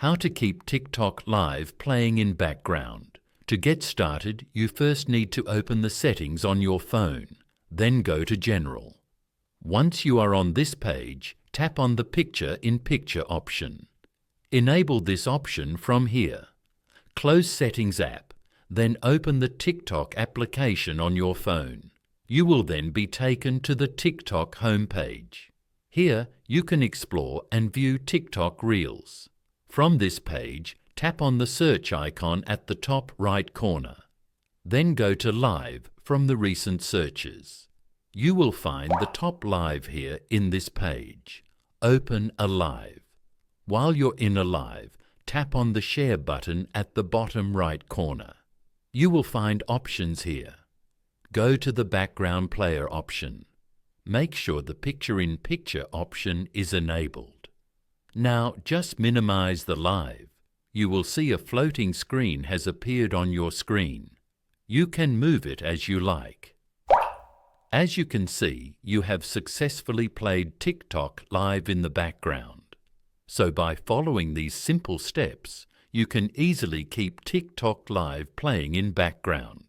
How to keep TikTok live playing in background. To get started, you first need to open the settings on your phone, then go to General. Once you are on this page, tap on the Picture in Picture option. Enable this option from here. Close Settings app, then open the TikTok application on your phone. You will then be taken to the TikTok homepage. Here, you can explore and view TikTok Reels. From this page, tap on the search icon at the top right corner. Then go to Live from the recent searches. You will find the top live here in this page. Open a live. While you're in a live, tap on the Share button at the bottom right corner. You will find options here. Go to the Background Player option. Make sure the Picture in Picture option is enabled. Now just minimize the live. You will see a floating screen has appeared on your screen. You can move it as you like. As you can see, you have successfully played TikTok live in the background. So by following these simple steps, you can easily keep TikTok live playing in background.